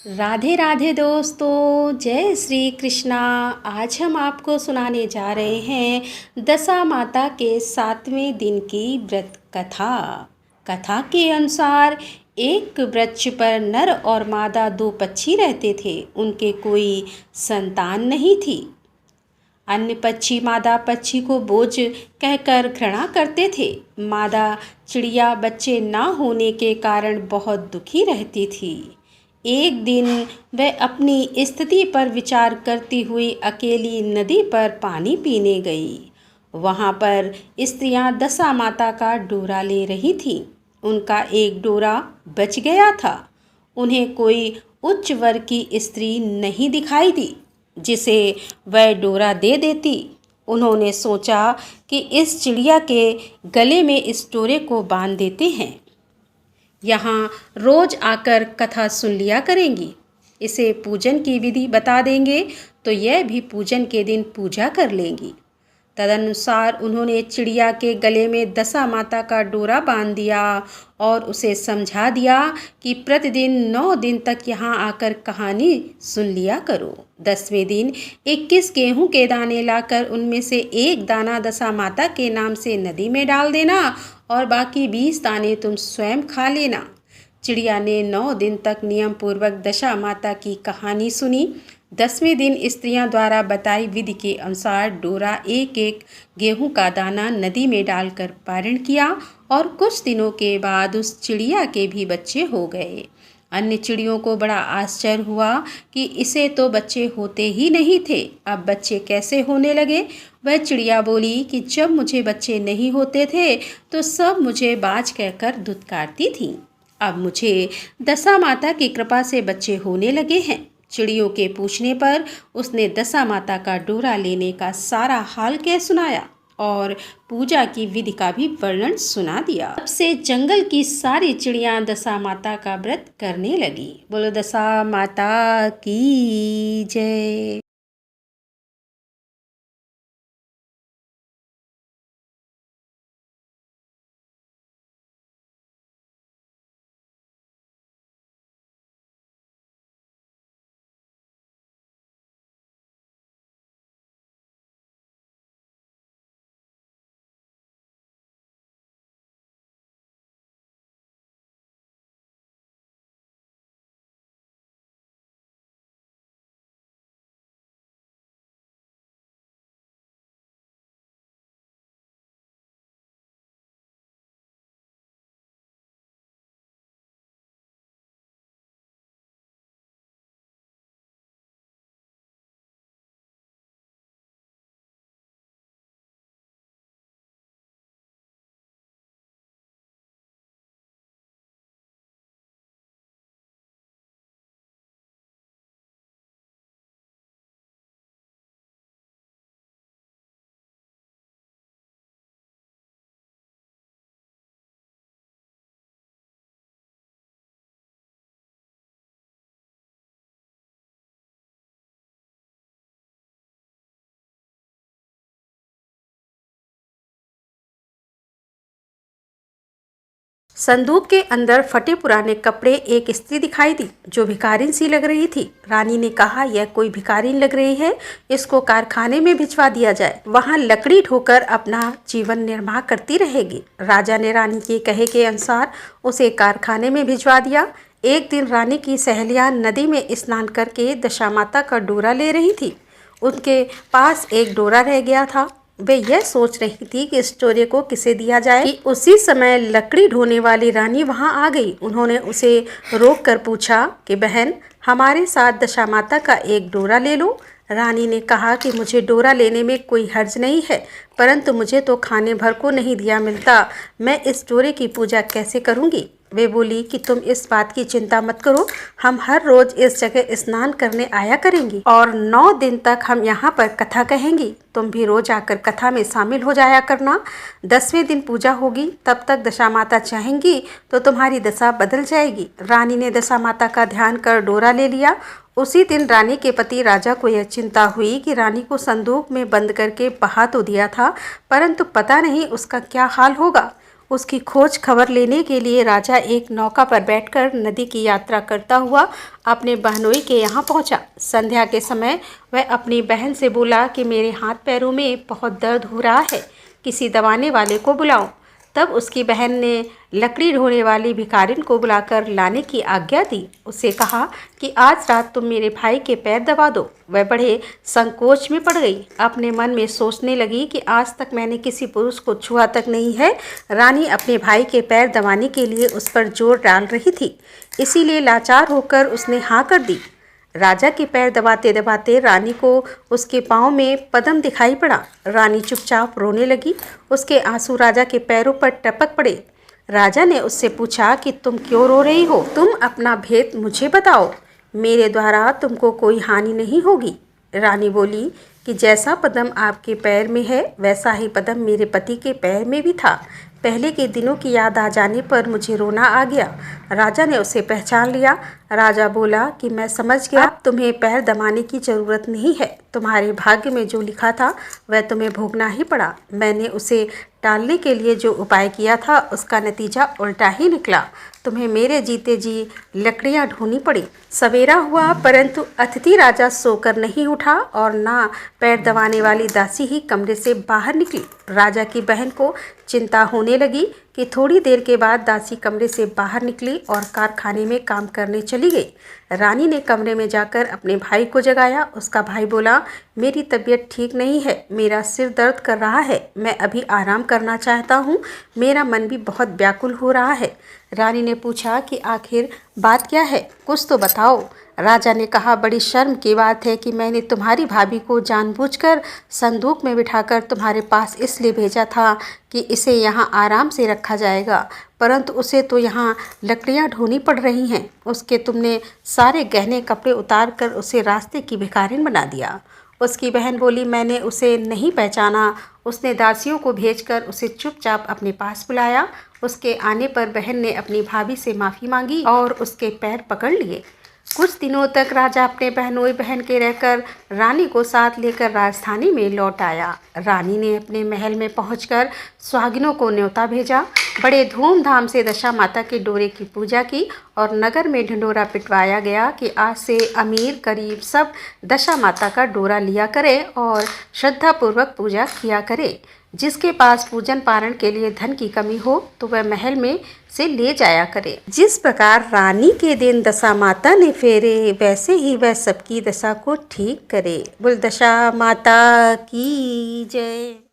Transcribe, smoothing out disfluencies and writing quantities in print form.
राधे राधे दोस्तों, जय श्री कृष्णा। आज हम आपको सुनाने जा रहे हैं दशा माता के 7वें दिन की व्रत कथा। कथा के अनुसार एक वृक्ष पर नर और मादा दो पक्षी रहते थे। उनके कोई संतान नहीं थी। अन्य पक्षी मादा पक्षी को बोझ कहकर घृणा करते थे। मादा चिड़िया बच्चे ना होने के कारण बहुत दुखी रहती थी। एक दिन वह अपनी स्थिति पर विचार करती हुई अकेली नदी पर पानी पीने गई। वहाँ पर स्त्रियाँ दशा माता का डोरा ले रही थीं। उनका एक डोरा बच गया था। उन्हें कोई उच्च वर्ग की स्त्री नहीं दिखाई दी जिसे वह डोरा दे देती। उन्होंने सोचा कि इस चिड़िया के गले में इस डोरे को बांध देते हैं। यहाँ रोज आकर कथा सुन लिया करेंगी। इसे पूजन की विधि बता देंगे तो यह भी पूजन के दिन पूजा कर लेंगी। तदनुसार उन्होंने चिड़िया के गले में दशा माता का डोरा बांध दिया और उसे समझा दिया कि प्रतिदिन 9 दिन तक यहाँ आकर कहानी सुन लिया करो। 10वें दिन 21 गेहूं के दाने लाकर उनमें से एक दाना दशा माता के नाम से नदी में डाल देना और बाकी 20 दाने तुम स्वयं खा लेना। चिड़िया ने 9 दिन तक नियम पूर्वक दशा माता की कहानी सुनी। 10वें दिन स्त्रियों द्वारा बताई विधि के अनुसार डोरा एक एक गेहूं का दाना नदी में डालकर पारण किया और कुछ दिनों के बाद उस चिड़िया के भी बच्चे हो गए। अन्य चिड़ियों को बड़ा आश्चर्य हुआ कि इसे तो बच्चे होते ही नहीं थे, अब बच्चे कैसे होने लगे। वह चिड़िया बोली कि जब मुझे बच्चे नहीं होते थे तो सब मुझे बाज कहकर धुतकारती थी। अब मुझे दशा माता की कृपा से बच्चे होने लगे हैं। चिड़ियों के पूछने पर उसने दशा माता का डोरा लेने का सारा हाल कह सुनाया और पूजा की विधि का भी वर्णन सुना दिया। तब से जंगल की सारी चिड़ियां दशा माता का व्रत करने लगी। बोलो दशा माता की जय। संदूक के अंदर फटे पुराने कपड़े एक स्त्री दिखाई दी जो भिखारिन सी लग रही थी। रानी ने कहा, यह कोई भिखारिन लग रही है, इसको कारखाने में भिजवा दिया जाए, वहां लकड़ी ढोकर अपना जीवन निर्वाह करती रहेगी। राजा ने रानी के कहे के अनुसार उसे कारखाने में भिजवा दिया। एक दिन रानी की सहेलियां नदी में स्नान करके दशा माता का डोरा ले रही थी। उनके पास एक डोरा रह गया था। वे यह सोच रही थी कि इस डोरे को किसे दिया जाए कि उसी समय लकड़ी ढोने वाली रानी वहां आ गई। उन्होंने उसे रोक कर पूछा कि बहन, हमारे साथ दशा माता का एक डोरा ले लो। रानी ने कहा कि मुझे डोरा लेने में कोई हर्ज नहीं है, परंतु मुझे तो खाने भर को नहीं दिया मिलता, मैं इस डोरे की पूजा कैसे करूंगी। वे बोली कि तुम इस बात की चिंता मत करो, हम हर रोज इस जगह स्नान करने आया करेंगी और 9 दिन तक हम यहाँ पर कथा कहेंगी। तुम भी रोज आकर कथा में शामिल हो जाया करना। 10वें दिन पूजा होगी, तब तक दशा माता चाहेंगी तो तुम्हारी दशा बदल जाएगी। रानी ने दशा माता का ध्यान कर डोरा ले लिया। उसी दिन रानी के पति राजा को यह चिंता हुई कि रानी को संदूक में बंद करके बहा तो दिया था, परंतु पता नहीं उसका क्या हाल होगा। उसकी खोज खबर लेने के लिए राजा एक नौका पर बैठकर नदी की यात्रा करता हुआ अपने बहनोई के यहाँ पहुँचा। संध्या के समय वह अपनी बहन से बोला कि मेरे हाथ पैरों में बहुत दर्द हो रहा है, किसी दवाने वाले को बुलाऊं। तब उसकी बहन ने लकड़ी ढोने वाली भिखारिन को बुलाकर लाने की आज्ञा दी। उससे कहा कि आज रात तुम मेरे भाई के पैर दबा दो। वह बड़े संकोच में पड़ गई। अपने मन में सोचने लगी कि आज तक मैंने किसी पुरुष को छुआ तक नहीं है। रानी अपने भाई के पैर दबाने के लिए उस पर जोर डाल रही थी, इसीलिए लाचार होकर उसने हाँ कर दी। राजा के पैर दबाते दबाते रानी को उसके पाँव में पदम दिखाई पड़ा। रानी चुपचाप रोने लगी। उसके आंसू राजा के पैरों पर टपक पड़े। राजा ने उससे पूछा कि तुम क्यों रो रही हो? तुम अपना भेद मुझे बताओ, मेरे द्वारा तुमको कोई हानि नहीं होगी। रानी बोली कि जैसा पदम आपके पैर में है वैसा ही पदम मेरे पति के पैर में भी था। पहले के दिनों की याद आ जाने पर मुझे रोना आ गया। राजा ने उसे पहचान लिया। राजा बोला कि मैं समझ गया, अब तुम्हें पैर दबाने की ज़रूरत नहीं है। तुम्हारे भाग्य में जो लिखा था वह तुम्हें भोगना ही पड़ा। मैंने उसे टालने के लिए जो उपाय किया था उसका नतीजा उल्टा ही निकला। तुम्हें मेरे जीते जी लकड़ियाँ ढूंढनी पड़ी। सवेरा हुआ परंतु अतिथि राजा सोकर नहीं उठा और ना पैर दबाने वाली दासी ही कमरे से बाहर निकली। राजा की बहन को चिंता होने लगी कि थोड़ी देर के बाद दासी कमरे से बाहर निकली और कारखाने में काम करने चली गई। रानी ने कमरे में जाकर अपने भाई को जगाया। उसका भाई बोला, मेरी तबीयत ठीक नहीं है, मेरा सिर दर्द कर रहा है, मैं अभी आराम करना चाहता हूँ, मेरा मन भी बहुत व्याकुल हो रहा है। रानी ने पूछा कि आखिर बात क्या है, कुछ तो बताओ। राजा ने कहा, बड़ी शर्म की बात है कि मैंने तुम्हारी भाभी को जानबूझकर संदूक में बिठाकर तुम्हारे पास इसलिए भेजा था कि इसे यहाँ आराम से रखा जाएगा, परंतु उसे तो यहाँ लकड़ियाँ ढोनी पड़ रही हैं। उसके तुमने सारे गहने कपड़े उतार कर उसे रास्ते की भिखारिन बना दिया। उसकी बहन बोली, मैंने उसे नहीं पहचाना। उसने दासियों को भेजकर उसे चुपचाप अपने पास बुलाया। उसके आने पर बहन ने अपनी भाभी से माफ़ी मांगी और उसके पैर पकड़ लिए। कुछ दिनों तक राजा अपने बहनोई बहन के रहकर रानी को साथ लेकर राजधानी में लौट आया। रानी ने अपने महल में पहुंचकर सुहागिनों को न्योता भेजा। बड़े धूमधाम से दशा माता के डोरे की पूजा की और नगर में ढिंढोरा पिटवाया गया कि आज से अमीर गरीब सब दशा माता का डोरा लिया करे और श्रद्धापूर्वक पूजा किया करे। जिसके पास पूजन पारण के लिए धन की कमी हो तो वह महल में से ले जाया करे। जिस प्रकार रानी के दिन दशा माता ने फेरे, वैसे ही वह सबकी दशा को ठीक करे। बोल दशा माता की जय।